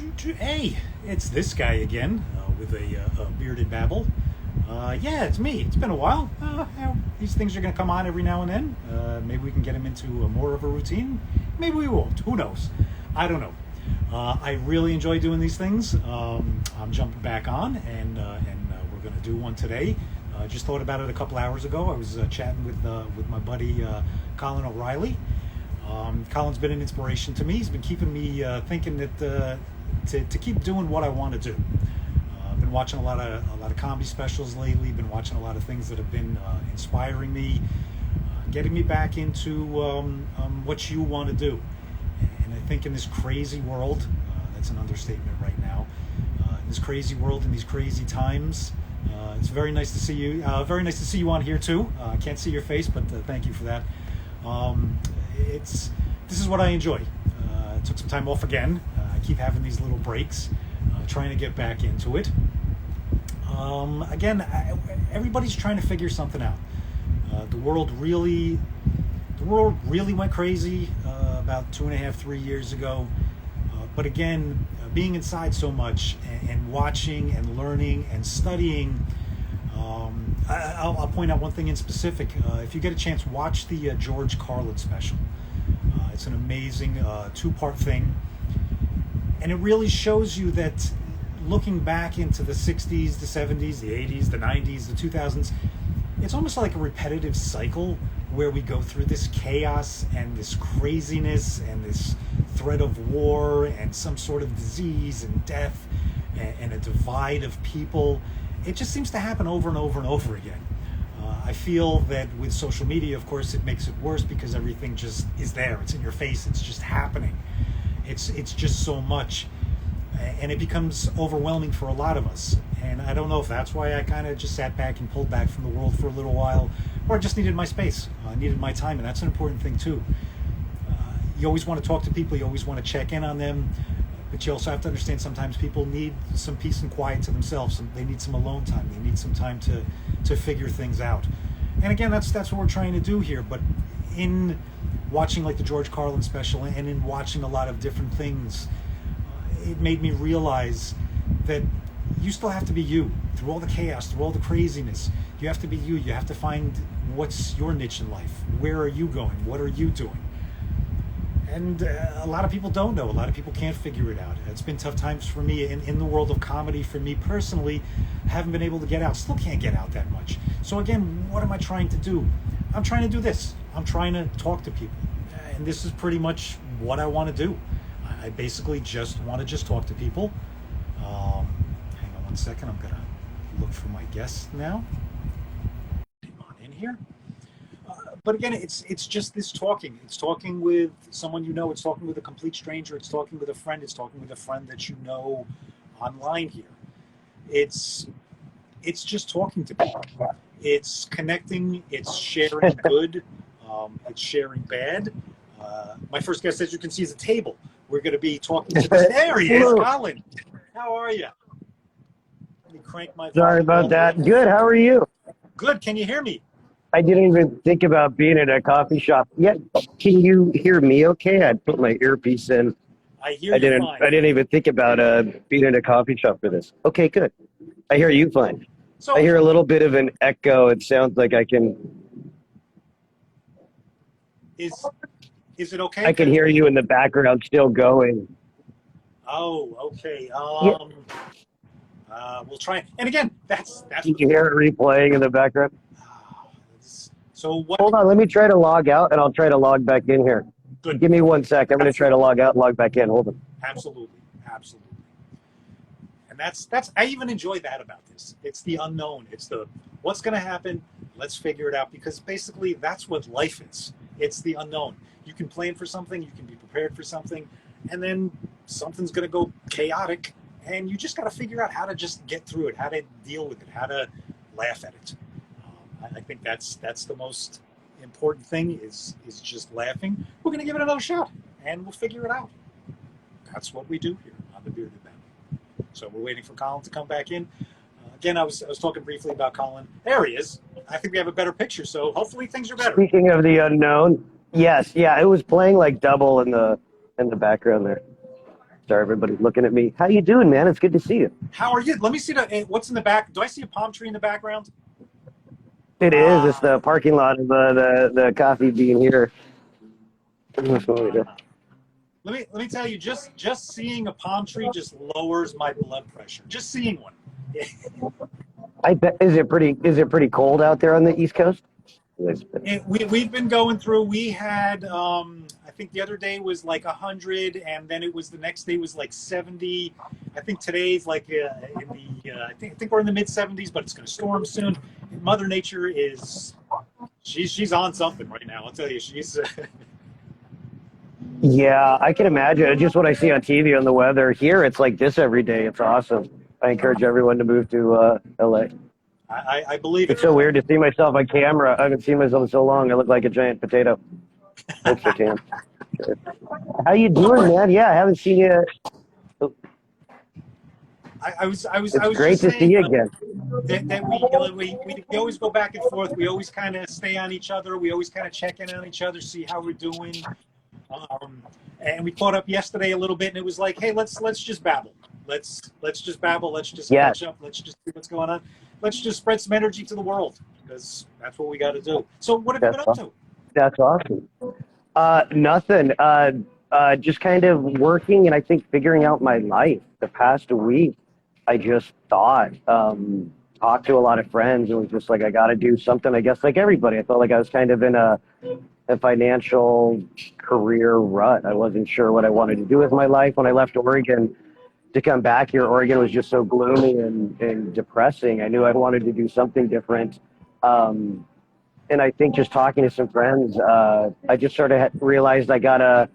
Hey, it's this guy again with a bearded babble. Yeah, it's me. It's been a while. These things are going to come on every now and then. Maybe we can get him into more of a routine. Maybe we won't. Who knows? I don't know. I really enjoy doing these things. I'm jumping back on, and we're going to do one today. Just thought about it a couple hours ago. I was chatting with my buddy Colin O'Reilly. Colin's been an inspiration to me. He's been keeping me thinking that to keep doing what I want to do. I've been watching a lot of comedy specials lately. Been watching a lot of things that have been inspiring me, getting me back into what you want to do. And I think in this crazy world, that's an understatement right now. In this crazy world, in these crazy times, it's very nice to see you. Very nice to see you on here too. I can't see your face, but thank you for that. This is what I enjoy. Took some time off again. I keep having these little breaks, trying to get back into it. Again, everybody's trying to figure something out. The world really went crazy about 2.5, 3 years ago. But again, being inside so much and watching and learning and studying. I'll point out one thing in specific. If you get a chance, watch the George Carlin special. It's an amazing two-part thing. And it really shows you that looking back into the 60s, the 70s, the 80s, the 90s, the 2000s, it's almost like a repetitive cycle where we go through this chaos and this craziness and this threat of war and some sort of disease and death and a divide of people. It just seems to happen over and over and over again. I feel that with social media, of course, it makes it worse because everything just is there. It's in your face. It's just happening. It's just so much. And it becomes overwhelming for a lot of us. And I don't know if that's why I kind of just sat back and pulled back from the world for a little while, or I just needed my space. I needed my time, and that's an important thing too. You always want to talk to people. You always want to check in on them. But you also have to understand sometimes people need some peace and quiet to themselves. They need some alone time. They need some time to figure things out. And again, that's what we're trying to do here. But in watching like the George Carlin special and in watching a lot of different things, it made me realize that you still have to be you through all the chaos, through all the craziness. You have to be you. You have to find what's your niche in life. Where are you going? What are you doing? And a lot of people don't know. A lot of people can't figure it out. It's been tough times for me in the world of comedy. For me personally, I haven't been able to get out. Still can't get out that much. So again, what am I trying to do? I'm trying to do this. I'm trying to talk to people. And this is pretty much what I want to do. I basically just want to talk to people. Hang on one second. I'm going to look for my guest now. Hang on in here. But again, it's just this talking. It's talking with someone you know. It's talking with a complete stranger. It's talking with a friend. It's talking with a friend that you know online here. It's just talking to people. It's connecting. It's sharing good. It's sharing bad. My first guest, as you can see, is a table. We're going to be talking to this. There he is, Colin. How are you? Let me crank my. Sorry about that. Good. How are you? Good. Can you hear me? I didn't even think about being at a coffee shop yet. Can you hear me okay? I put my earpiece in. I hear you fine. I didn't even think about being at a coffee shop for this. Okay, good. I hear you fine. So, I hear a little bit of an echo. It sounds like I can. Is it okay? I can hear you in the background still going. Oh, okay. Yeah. We'll try. And again, that's. Can you hear it replaying in the background? So what? Hold on. Let me try to log out, and I'll try to log back in here. Good. Give me 1 sec. I'm going to try to log out and log back in. Hold on. Absolutely. And that's. I even enjoy that about this. It's the unknown. It's the what's going to happen. Let's figure it out, because basically that's what life is. It's the unknown. You can plan for something. You can be prepared for something, and then something's going to go chaotic, and you just got to figure out how to just get through it, how to deal with it, how to laugh at it. I think that's the most important thing is just laughing. We're going to give it another shot, and we'll figure it out. That's what we do here on the Bearded Babble. So we're waiting for Colin to come back in. Again, I was talking briefly about Colin. There he is. I think we have a better picture, so hopefully things are better. Speaking of the unknown, yes, yeah, it was playing like double in the background there. Sorry, everybody's looking at me. How you doing, man? It's good to see you. How are you? Let me see what's in the back. Do I see a palm tree in the background? It is. It's Ah, the parking lot of the coffee bean here. let me tell you, just seeing a palm tree just lowers my blood pressure. Just seeing one. I bet. Is it pretty cold out there on the East Coast? We've been going through. We had I think the other day was like 100, and then it was the next day was like 70. I think today's like in the I think we're in the mid 70s, but it's going to storm soon. Mother Nature is she's on something right now. I'll tell you, she's. Yeah, I can imagine. Just what I see on TV on the weather here, it's like this every day. It's awesome. I encourage everyone to move to LA. I believe It's it. so weird to see myself on camera. I haven't seen myself in so long. I look like a giant potato. Thanks for tan. Sure. How you doing, man? Yeah, I haven't seen you. I It's was great just to see saying you again. that we always go back and forth. We always kind of stay on each other. We always kind of check in on each other, see how we're doing. And we caught up yesterday a little bit, and it was like, hey, let's just babble. Let's just babble. Let's just Yeah, catch up. Let's just see what's going on. Let's just spread some energy to the world because that's what we got to do. So, what have you that's been up aw- to? that's awesome. Nothing. Just kind of working and I think figuring out my life. The past week, I just thought, talked to a lot of friends and was just like, I got to do something. I guess like everybody, I felt like I was kind of in a financial career rut. I wasn't sure what I wanted to do with my life when I left Oregon. To come back here, Oregon was just so gloomy and depressing. I knew I wanted to do something different. Um, and I think just talking to some friends, I just sort of realized I gotta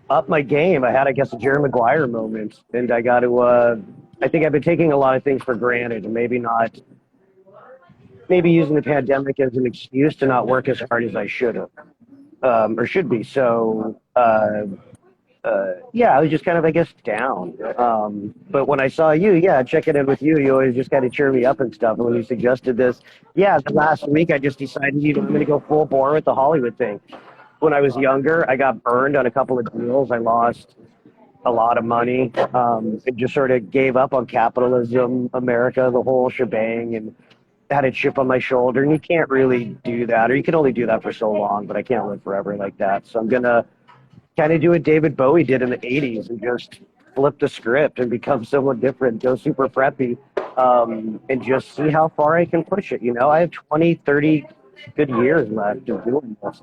up my game. I had, I guess, a Jerry Maguire moment, and I got to. I think I've been taking a lot of things for granted, and maybe not. Maybe using the pandemic as an excuse to not work as hard as I should have or should be. So. Yeah, I was just kind of, I guess, down. But when I saw you, yeah, checking in with you, you always just kind of cheer me up and stuff. And when you suggested this, yeah, the last week I just decided, I'm going to go full bore with the Hollywood thing. When I was younger, I got burned on a couple of deals. I lost a lot of money. And just sort of gave up on capitalism, America, the whole shebang, and had a chip on my shoulder. And you can't really do that, or you can only do that for so long. But I can't live forever like that. So I'm gonna kind of do what David Bowie did in the 80s and just flip the script and become someone different, go super preppy, and just see how far I can push it. I have 20, 30 good years left of doing this.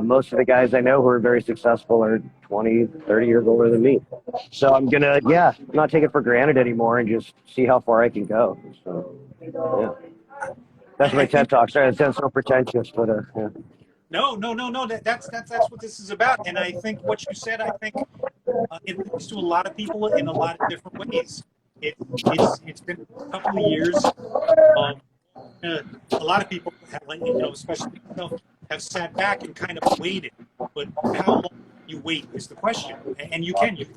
Most of the guys I know who are very successful are 20, 30 years older than me. So I'm going to, yeah, not take it for granted anymore and just see how far I can go. So, yeah. That's my I TED think Talk. Sorry, it sounds so pretentious, but yeah. no. That's what this is about. And I think what you said, I think it relates to a lot of people in a lot of different ways. It's been a couple of years. Um, uh, a lot of people, have, like, especially myself, have sat back and kind of waited. But how long you wait is the question. And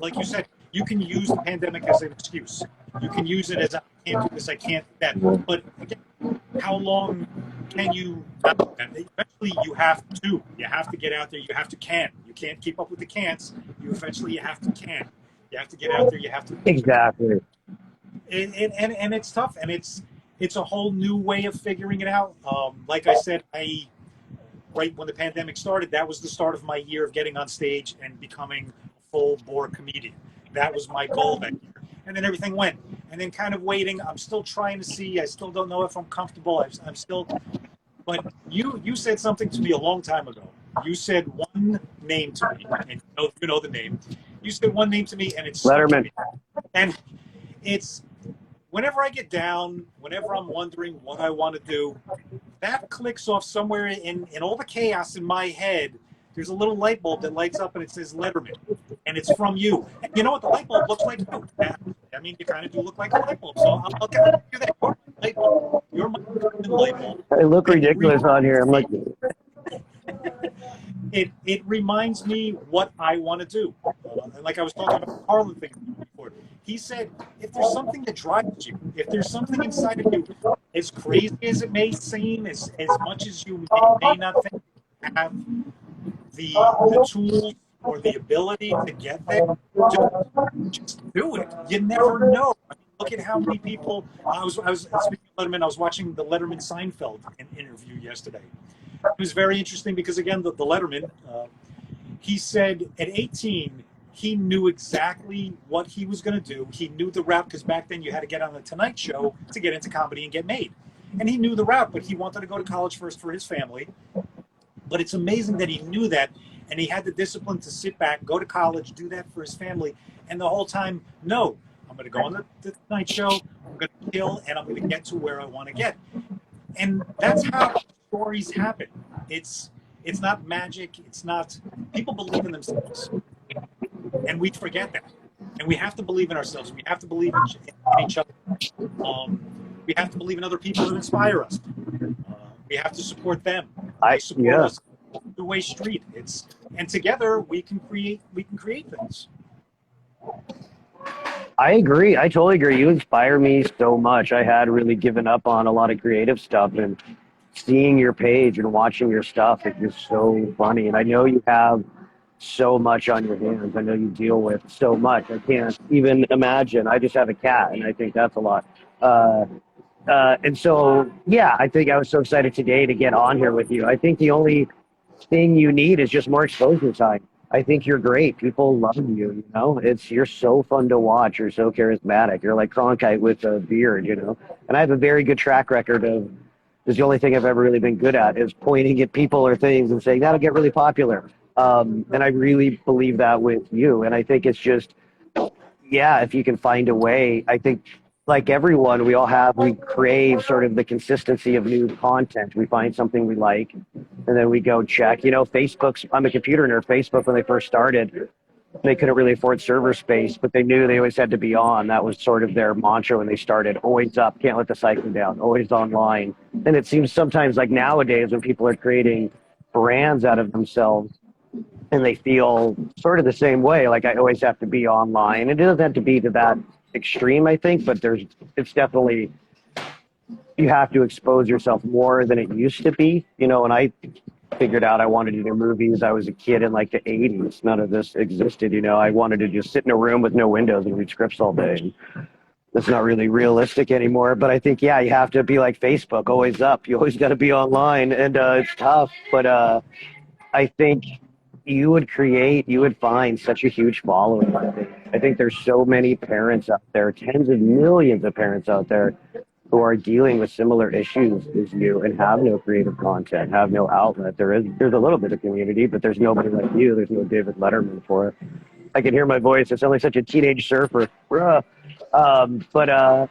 like you said, you can use the pandemic as an excuse. You can use it as I can't do this, I can't do that. But again, how long can you not do that? Eventually you have to. You have to get out there. You have to can. You can't keep up with the can'ts. You have to can. You have to get out there. You have to. Exactly. And it's tough. And it's a whole new way of figuring it out. Like I said, right when the pandemic started, that was the start of my year of getting on stage and becoming a full bore comedian. That was my goal that year. And then everything went. And then kind of waiting. I'm still trying to see. I still don't know if I'm comfortable. I'm still. But you said something to me a long time ago. You said one name to me, and you know the name. You said one name to me, and it stuck with Letterman. me. And it's whenever I get down, whenever I'm wondering what I want to do, that clicks off somewhere in all the chaos in my head. There's a little light bulb that lights up and it says Letterman, and it's from you. And you know what? The light bulb looks like you. I mean, you kind of do look like a light bulb. So I'll give you that. You're my light bulb. You're my light bulb. I look And ridiculous on here. I'm like, it reminds me what I want to do. And like I was talking about the Carlin thing before, he said, if there's something that drives you, if there's something inside of you, as crazy as it may seem, as much as you may not think you have the tools or the ability to get there, just do it. You never know. I mean, look at how many people. I was speaking of Letterman. I was watching the Letterman Seinfeld interview yesterday. It was very interesting because again, the Letterman, he said at 18 he knew exactly what he was going to do. He knew the route because back then you had to get on the Tonight Show to get into comedy and get made. And he knew the route, but he wanted to go to college first for his family. But it's amazing that he knew that, and he had the discipline to sit back, go to college, do that for his family, and the whole time, no, I'm going to go on the Tonight Show, I'm going to kill, and I'm going to get to where I want to get. And that's how stories happen. It's not magic. It's not. People believe in themselves, and we forget that. And we have to believe in ourselves. We have to believe in each other. We have to believe in other people that inspire us. We have to support them. They support us. Two-way street. And together we can create things. I agree. I totally agree. You inspire me so much. I had really given up on a lot of creative stuff, and seeing your page and watching your stuff, it's just so funny. And I know you have so much on your hands. I know you deal with so much. I can't even imagine. I just have a cat, and I think that's a lot. And so, yeah, I think I was so excited today to get on here with you. I think the only thing you need is just more exposure time. I think you're great. People love you, you know? You're so fun to watch. You're so charismatic. You're like Cronkite with a beard, you know? And I have a very good track record of, this is the only thing I've ever really been good at, is pointing at people or things and saying, that'll get really popular. And I really believe that with you. And I think it's just, yeah, if you can find a way, I think like everyone, we crave sort of the consistency of new content. We find something we like, and then we go check. You know, I'm a computer nerd. Facebook, when they first started, they couldn't really afford server space, but they knew they always had to be on. That was sort of their mantra when they started. Always up, can't let the site go down, always online. And it seems sometimes like nowadays when people are creating brands out of themselves, and they feel sort of the same way, like I always have to be online. It doesn't have to be to that extreme, I think, but it's definitely, you have to expose yourself more than it used to be, you know. And I figured out I wanted to do movies. I was a kid in like the 80s. None of this existed, you know. I wanted to just sit in a room with no windows and read scripts all day. That's not really realistic anymore, but I think, yeah, you have to be like Facebook, always up. You always got to be online, and it's tough, but I think you would find such a huge following. I think there's so many parents out there, tens of millions of parents out there, who are dealing with similar issues as you and have no creative content, have no outlet. There's a little bit of community, but there's nobody like you. There's no David Letterman for it. I can hear my voice. I sound like such a teenage surfer. Bruh.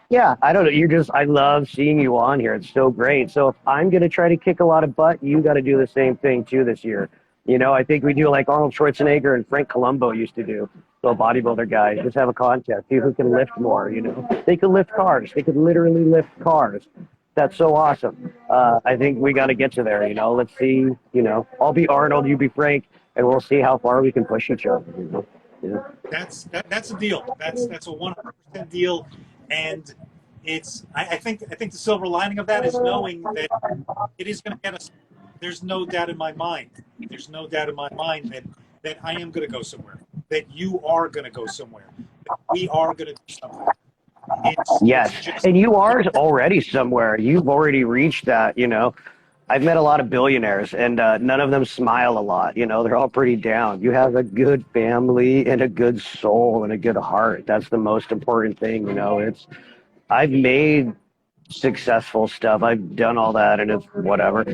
Yeah, I don't know. I love seeing you on here. It's so great. So if I'm going to try to kick a lot of butt, you got to do the same thing too this year. You know, I think we do like Arnold Schwarzenegger and Frank Columbo used to do. So bodybuilder guys, just have a contest. See who can lift more, you know. They could lift cars. They could literally lift cars. That's so awesome. I think we got to get to there, you know. Let's see, you know. I'll be Arnold, you be Frank, and we'll see how far we can push each other, you know. Yeah. That's a deal. That's a 100% deal, and I think the silver lining of that is knowing that it is going to get us. There's no doubt in my mind. There's no doubt in my mind that I am going to go somewhere. That you are going to go somewhere. That we are going to do something. Yes, and you are already somewhere. You've already reached that, you know. I've met a lot of billionaires, and none of them smile a lot. You know, they're all pretty down. You have a good family and a good soul and a good heart. That's the most important thing, you know. I've made successful stuff. I've done all that, and it's whatever.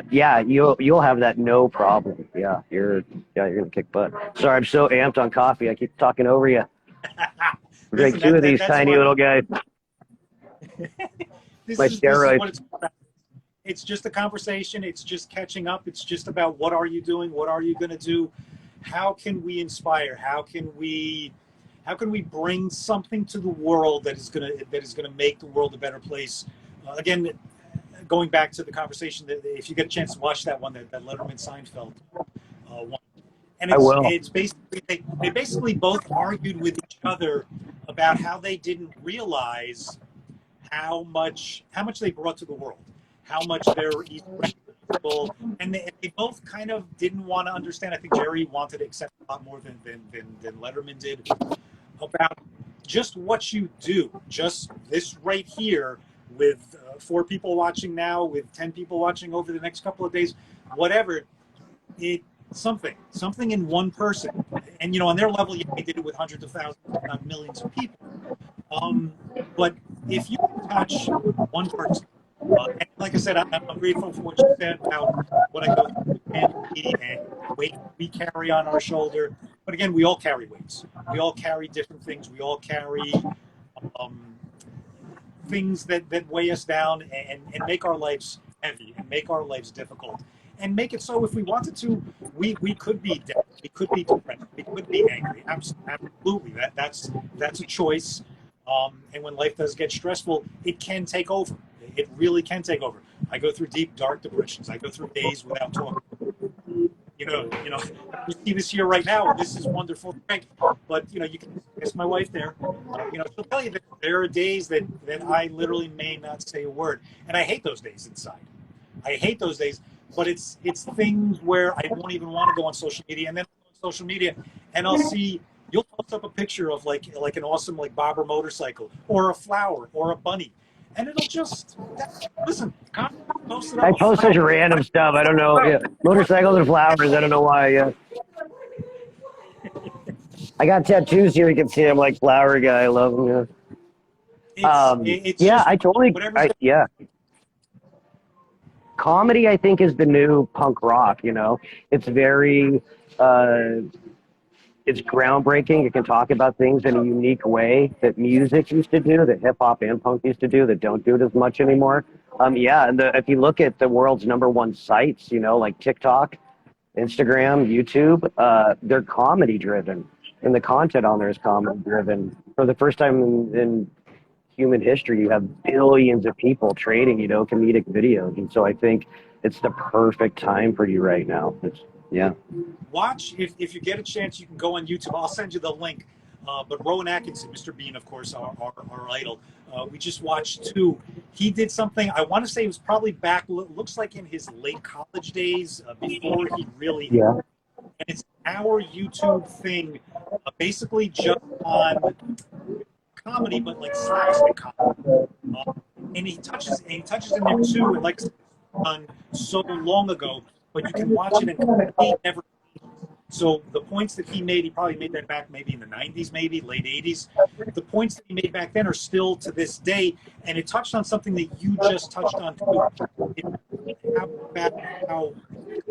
Yeah, you'll have that no problem. Yeah, you're gonna kick butt. Sorry, I'm so amped on coffee. I keep talking over you. Drink two of these tiny little guys. My steroids. It's just a conversation. It's just catching up. It's just about what are you doing? What are you going to do? How can we inspire? How can we bring something to the world that is going to make the world a better place? Again, going back to the conversation, that if you get a chance to watch that one, that Letterman Seinfeld one, and it's basically they basically both argued with each other about how they didn't realize how much they brought to the world, how much their people, and they both kind of didn't want to understand. I think Jerry wanted to accept a lot more than Letterman did about just what you do. Just this right here with 4 people watching now, with 10 people watching over the next couple of days, whatever. It something in one person, and on their level, yeah, they did it with hundreds of thousands, not millions of people. But if you touch one person, and like I said, I'm grateful for what you said about what I go through with family and weight we carry on our shoulder. But again, we all carry weights. We all carry different things. We all carry um, things that weigh us down and make our lives heavy and make our lives difficult. And make it so if we wanted to, we could be down, we could be depressed, we could be angry. Absolutely, that's a choice. And when life does get stressful, it can take over. It really can take over. I go through deep, dark depressions. I go through days without talking. You see this here right now. This is wonderful, but you can ask my wife there. She'll tell you that there are days that I literally may not say a word, and I hate those days inside. I hate those days. But it's things where I won't even want to go on social media, and then on social media, and I'll see you'll post up a picture of like an awesome bobber motorcycle or a flower or a bunny, and it'll just listen. Post it up I post such random stuff. I don't know. Yeah. Motorcycles and flowers. I don't know why. Yeah. I got tattoos here. You can see I'm like flower guy. I love them. Yeah. It's Yeah. just I totally. Yeah. Comedy, I think, is the new punk rock. It's very, it's groundbreaking. It can talk about things in a unique way that music used to do, that hip hop and punk used to do, that don't do it as much anymore. Yeah, and if you look at the world's #1 sites, like TikTok, Instagram, YouTube, they're comedy driven, and the content on there is comedy driven. For the first time in human history, you have billions of people trading, comedic videos. And so I think it's the perfect time for you right now. Yeah. Watch, if you get a chance, you can go on YouTube. I'll send you the link. But Rowan Atkinson, Mr. Bean, of course, our idol, we just watched 2. He did something, I want to say it was probably back, looks like in his late college days, before he really, yeah. And it's our YouTube thing, basically just on comedy, but like slapstick comedy. And he touches in there too, and like done so long ago, but you can watch it and he never. So the points that he made, he probably made that back maybe in the 90s, maybe late 80s. The points that he made back then are still to this day, and it touched on something that you just touched on too.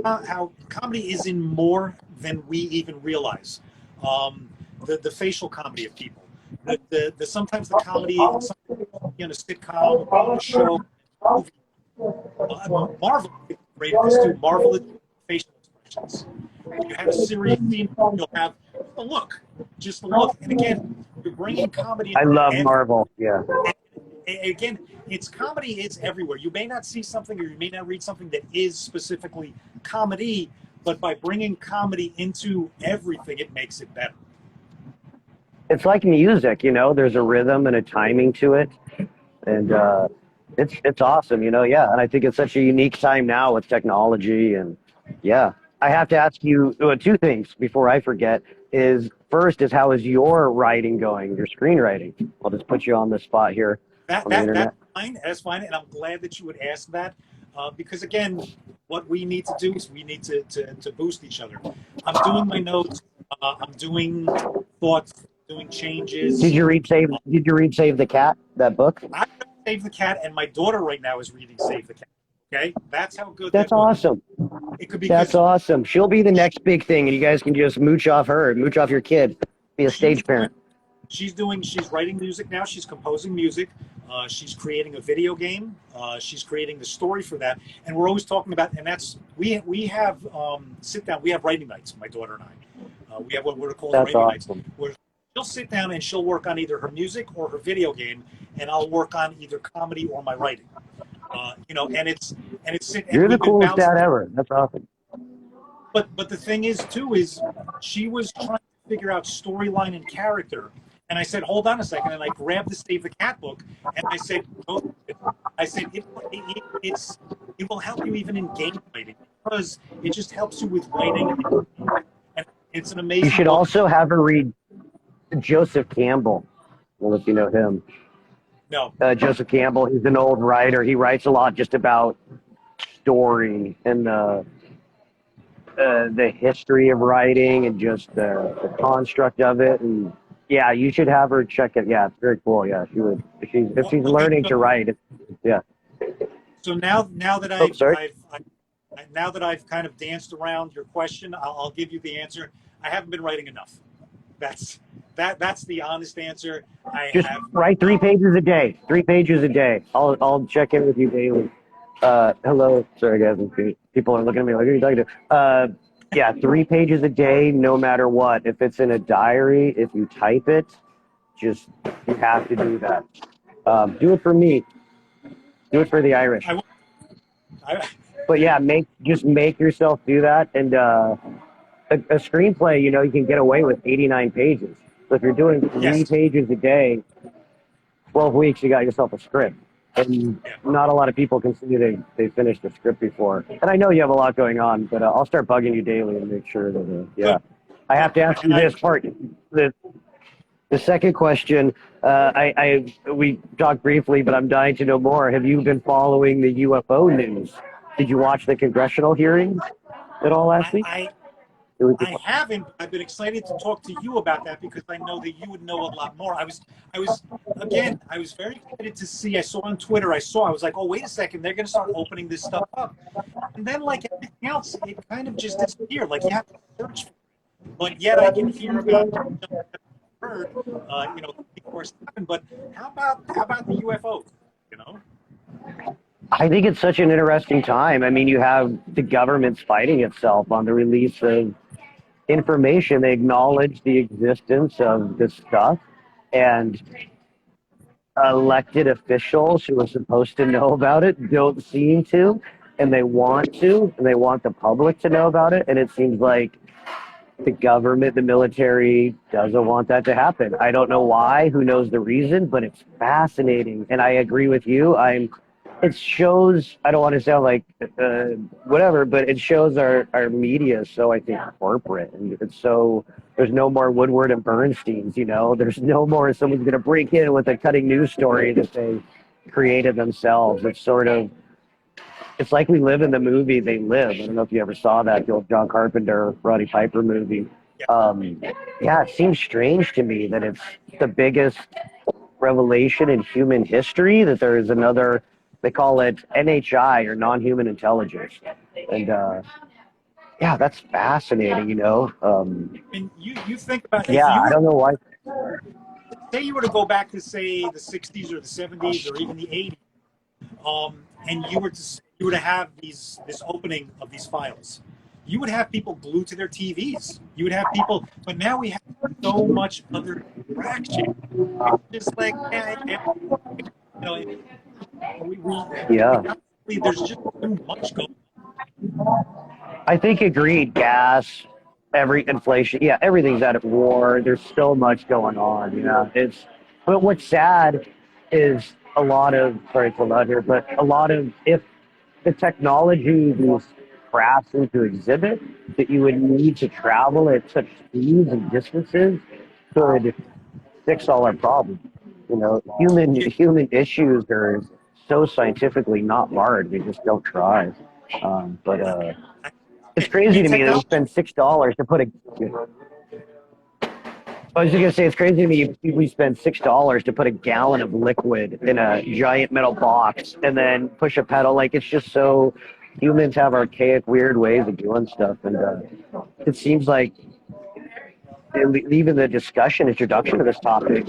How comedy is in more than we even realize. The facial comedy of people. The sometimes the comedy in a sitcom, a show, movie. Marvel is great at this too. Marvel is facial expressions. When you have a serious scene, you'll have just a look. And again, you're bringing comedy. I love Marvel. Yeah. And again, comedy is everywhere. You may not see something or you may not read something that is specifically comedy, but by bringing comedy into everything, it makes it better. It's like music, there's a rhythm and a timing to it. And it's awesome, yeah. And I think it's such a unique time now with technology. And yeah, I have to ask you 2 things before I forget. First is how is your writing going, your screenwriting? I'll just put you on the spot here. That's fine. That's fine. And I'm glad that you would ask that. Because again, what we need to do is we need to boost each other. I'm doing my notes. I'm doing thoughts, doing changes. Did you read Save the Cat, that book? I read Save the Cat, and my daughter right now is reading Save the Cat. Okay, that's how good. That's awesome. It could be. That's awesome. She'll be the next big thing, and you guys can just mooch off your kid. Be a stage parent. She's writing music now. She's composing music. She's creating a video game. She's creating the story for that. And we're always talking about, and that's we have sit down. We have writing nights. My daughter and I. We have what we're calling writing nights. Where she'll sit down and she'll work on either her music or her video game, and I'll work on either comedy or my writing. And it's. You're the coolest dad ever. That's awesome. But the thing is too is she was trying to figure out storyline and character, and I said, hold on a second, and I grabbed the Save the Cat book, and I said, it's it will help you even in game writing because it just helps you with writing. And it's an You amazing should book. also have her read Joseph Campbell. Well, if you know him. No, Joseph Campbell, he's an old writer. He writes a lot just about story and the history of writing and just the construct of it. And yeah, you should have her check it. Yeah, it's very cool. Yeah, she would. If she's okay. learning to write, yeah. So now that Oh, sorry. now that I've kind of danced around your question, I'll give you the answer. I haven't been writing enough. That's that's the honest answer. I Just have write 3 pages a day. 3 pages a day. I'll check in with you daily. Hello, sorry guys. People are looking at me like, who are you talking to? Yeah, 3 pages a day, no matter what. If it's in a diary, if you type it, just you have to do that. Do it for me. Do it for the Irish. I, But yeah, just make yourself do that. And a screenplay, you can get away with 89 pages. So if you're doing three yes. pages a day, 12 weeks, you got yourself a script. And Yeah. not a lot of people can say they finished the script before. And I know you have a lot going on, but I'll start bugging you daily and make sure that, yeah. Good. I have to ask you And I this part. The second question, we talked briefly, but I'm dying to know more. Have you been following the UFO news? Did you watch the congressional hearings at all last week? I It was I haven't. I've been excited to talk to you about that because I know that you would know a lot more. I was very excited to see. I saw on Twitter. I was like, oh, wait a second, they're going to start opening this stuff up. And then, like everything else, it kind of just disappeared. Like you have to search for it. But yet, I can hear about heard, before it's happened. But how about the UFOs? You know? I think it's such an interesting time. I mean, you have the government's fighting itself on the release of information. They acknowledge the existence of this stuff, and elected officials who are supposed to know about it don't seem to, and they want to, and they want the public to know about it. And it seems like the government, the military doesn't want that to happen. I don't know why, who knows the reason, but it's fascinating. And I agree with you. It shows, I don't want to sound like whatever, but it shows our media is so, I think, corporate. And it's so, there's no more Woodward and Bernstein's, there's no more someone's going to break in with a cutting news story that they created themselves. It's like we live in the movie They Live. I don't know if you ever saw that, the old John Carpenter, Roddy Piper movie. Yeah, it seems strange to me that it's the biggest revelation in human history that there is another, they call it NHI or non-human intelligence. And yeah, that's fascinating, And you think about if Yeah, you I were don't know why. say you were to go back to say the '60s or the '70s or even the '80s, and you were to have this opening of these files, you would have people glued to their TVs. You would have people, but now we have so much other distraction. It's just like, Yeah. there's just too much going. I think agreed. Gas, every inflation, yeah, everything's out of war. There's so much going on. But what's sad is a lot of, sorry to loud here, but a lot of, if the technology these crafts into exhibit that you would need to travel at such speeds and distances could fix all our problems. Human issues are so scientifically not hard. They just don't try. But it's crazy And to me that we technology, spend $6 to put a. I was just gonna say it's crazy to me we spend $6 to put a gallon of liquid in a giant metal box and then push a pedal. Like it's just so humans have archaic, weird ways of doing stuff, and it seems like even the introduction to this topic,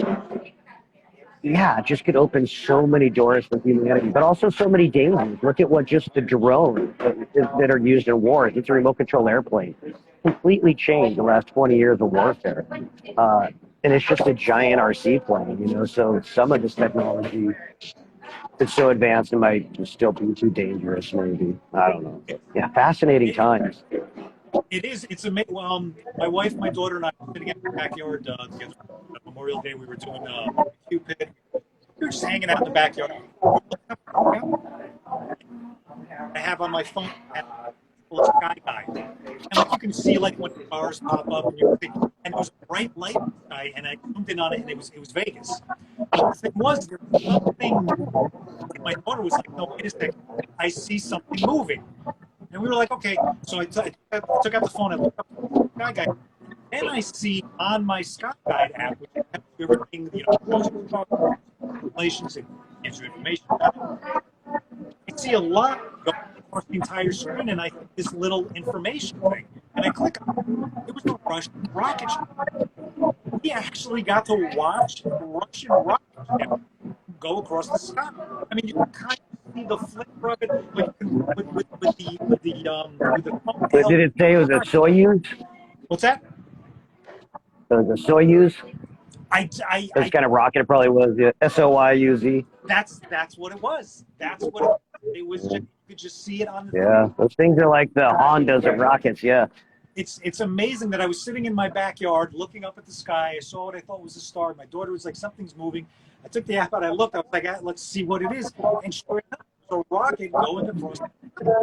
yeah, it just could open so many doors for humanity, but also so many dangers. Look at what just the drones that are used in wars. It's a remote control airplane. Completely changed the last 20 years of warfare. And it's just a giant RC plane, so some of this technology is so advanced it might still be too dangerous, maybe. I don't know. But yeah, fascinating times. it is. It's amazing. My wife, my daughter, and I were sitting in the backyard the other Memorial Day. We were doing a barbecue pit. We were just hanging out in the backyard. And I have on my phone a little sky guide. And like you can see like when stars pop up and you can see, and there was a bright light in the sky, and I zoomed in on it, and it was Vegas. But the thing was, there was something. My daughter was like, "No, wait a second, I see something moving," and we were like, "Okay." So I took out the phone, I looked up the sky guide, and I see on my sky guide app, which has everything, shows you relations, it gives you information about it. I see a line going across the entire screen, and I see this little information thing, and I click on it. It was a Russian rocket ship. We actually got to watch a Russian rocket ship go across the sky. I mean, you can kind of see the flicker of it, but you can with the But thumbnail. did it say it was a Soyuz? What's that? It was a Soyuz? This I kind of rocket it probably was, yeah. Soyuz. that's what it was. That's what it was. It was just, you could just see it on the thing. Yeah, those things are like the Hondas of rockets, yeah. It's amazing that I was sitting in my backyard looking up at the sky. I saw what I thought was a star. My daughter was like, something's moving. I took the app out. I looked. I was like, let's see what it is. And sure enough, it was a rocket going across the sky.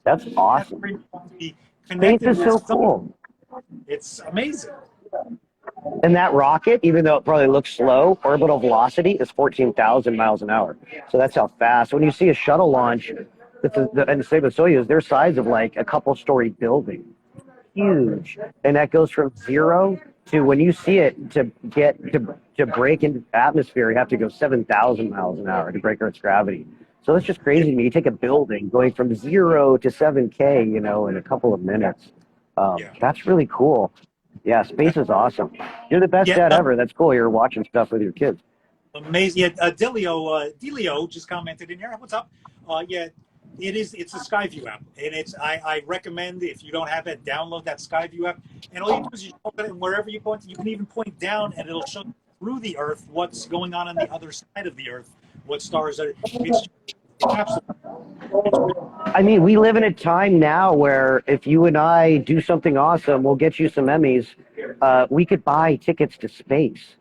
That's awesome. Be Space connected is with so something. cool. It's amazing. And that rocket, even though it probably looks slow, orbital velocity is 14,000 miles an hour. So that's how fast. When you see a shuttle launch, and the same with Soyuz, they're size of like a couple-story building. Huge. And that goes from zero to when you see it to break into the atmosphere, you have to go 7,000 miles an hour to break Earth's gravity. So that's just crazy to me. You take a building going from 0 to 7K, in a couple of minutes. That's really cool. Yeah, space is awesome. You're the best dad ever. That's cool. You're watching stuff with your kids. Amazing. Yeah, Delio just commented in here. What's up? Yeah, it's a Skyview app, and I recommend, if you don't have it, download that Skyview app. And all you do is you open it, and wherever you go into, you can even point down, and it'll show through the Earth what's going on the other side of the Earth, what stars are. It's absolutely. I mean, we live in a time now where if you and I do something awesome, we'll get you some Emmys. We could buy tickets to space.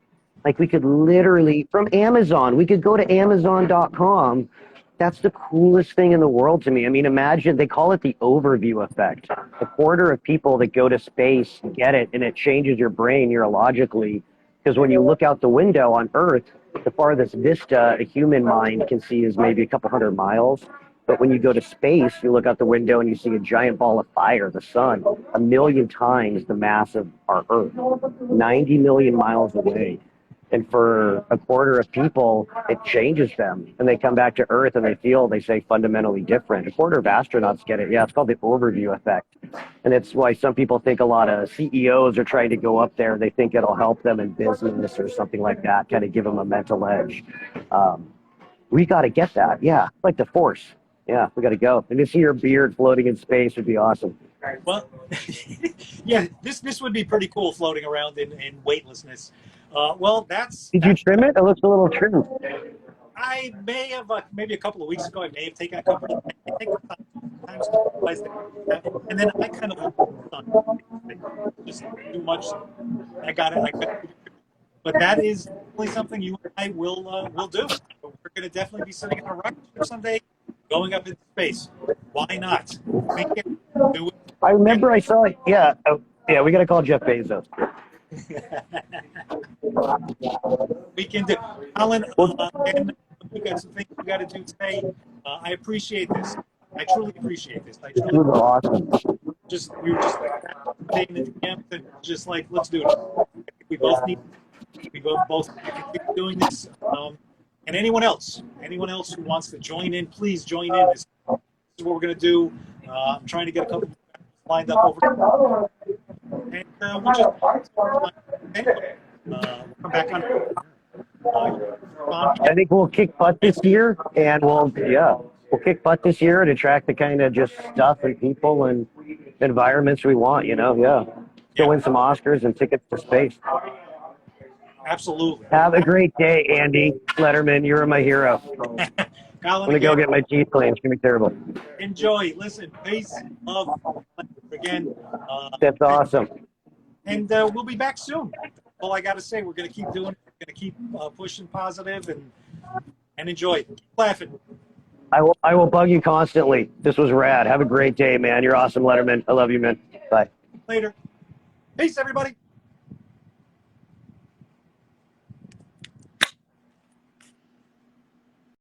Like we could literally, from Amazon, we could go to Amazon.com. That's the coolest thing in the world to me. I mean, imagine, they call it the overview effect. A quarter of people that go to space get it, and it changes your brain neurologically. Because when you look out the window on Earth, the farthest vista a human mind can see is maybe a couple hundred miles. But when you go to space, you look out the window and you see a giant ball of fire, the sun, 1,000,000 times the mass of our Earth, 90 million miles away. And for a quarter of people, it changes them. And they come back to Earth and they say fundamentally different. A quarter of astronauts get it. Yeah, it's called the overview effect. And it's why some people think a lot of CEOs are trying to go up there. They think it'll help them in business or something like that, kind of give them a mental edge. We got to get that. Yeah, like the Force. Yeah, we got to go. And to see your beard floating in space would be awesome. Well, yeah, this would be pretty cool, floating around in weightlessness. Well, Did you trim it? It looks a little trimmed. I may have, maybe a couple of weeks ago, I may have taken a couple of, I think sometimes to realize that, and then I kind of just too much. I got it. But that is definitely something you and I will do. We're going to definitely be sitting in a rocket ship someday, going up into space. Why not? Make it, do it. I remember I saw it. Yeah, we got to call Jeff Bezos. We can do. Colin, and we got some things we got to do today. I appreciate this. I truly appreciate this. This was awesome. We were just taking it to just like, let's do it. We both need. We both continue doing this. And anyone else who wants to join in, please join in. This is what we're going to do. I'm trying to get a couple lined up over. And we'll just come back on. I think we'll kick butt this year, and we'll kick butt this year and attract the kind of just stuff and people and environments we want. Go win some Oscars and tickets to space. Absolutely. Have a great day, Andy Letterman. You're my hero. Colin, I'm gonna go get my teeth cleaned. It's gonna be terrible. Enjoy. Listen, peace, love, again. That's awesome. And we'll be back soon. All I got to say, we're going to keep doing it. We're going to keep pushing positive and enjoy. Keep laughing. I will bug you constantly. This was rad. Have a great day, man. You're awesome, Letterman. I love you, man. Bye. Later. Peace, everybody.